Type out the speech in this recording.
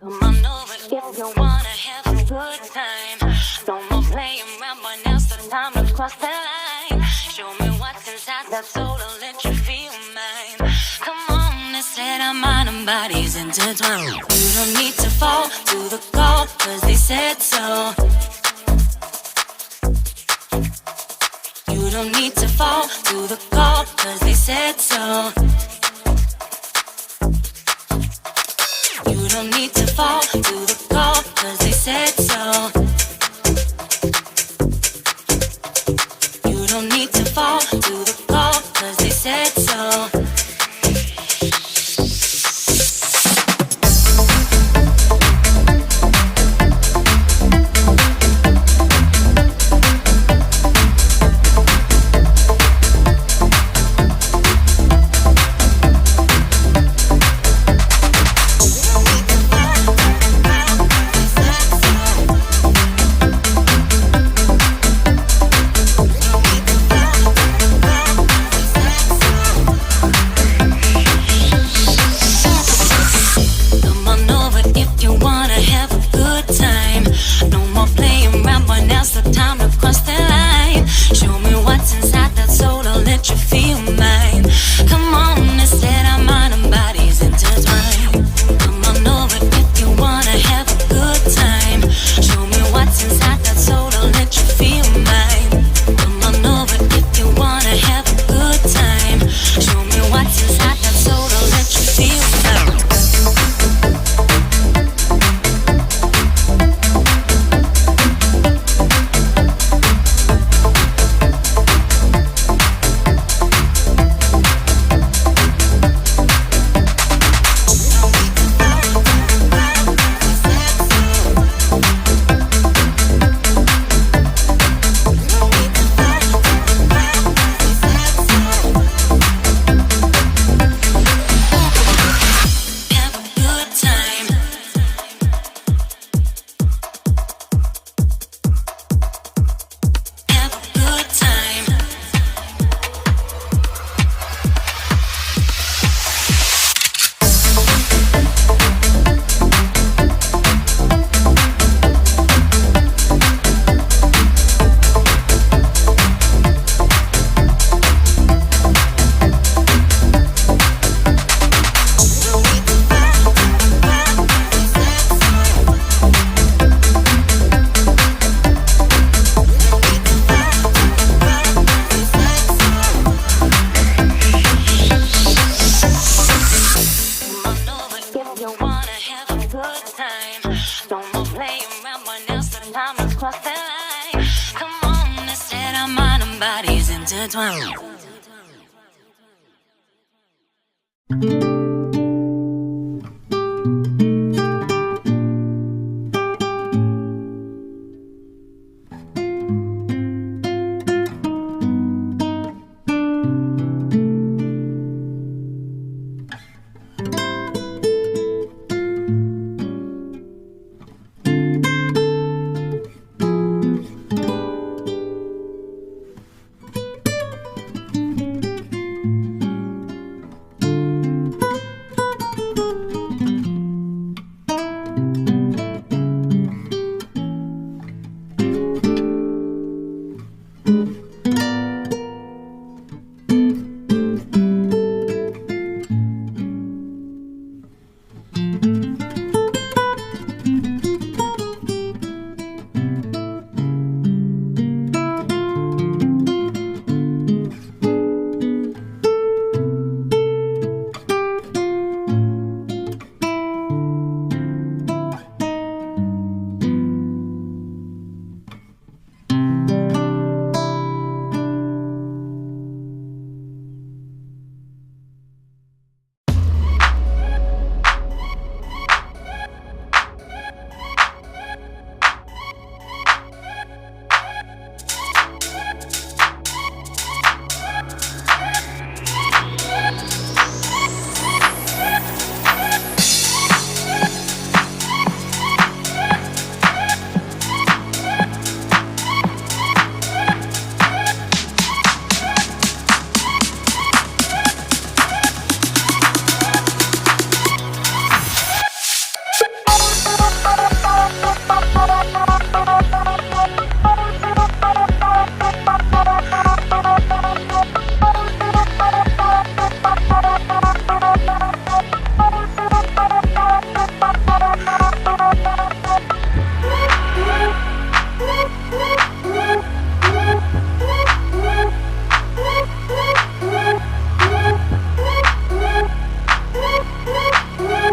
Come on over if you wanna have a good time. No more playing around, but now's the time to cross the line. Show me what's inside that soul, I'll let you feel mine. Come on, they said our mind and bodies intertwined. You don't need to fall to the call, cause they said so. You don't need to fall to the call, cause they said so. You don't need to fall to the call, cause they said so. You don't need to fall to the call, cause they said so. Bodies intertwined.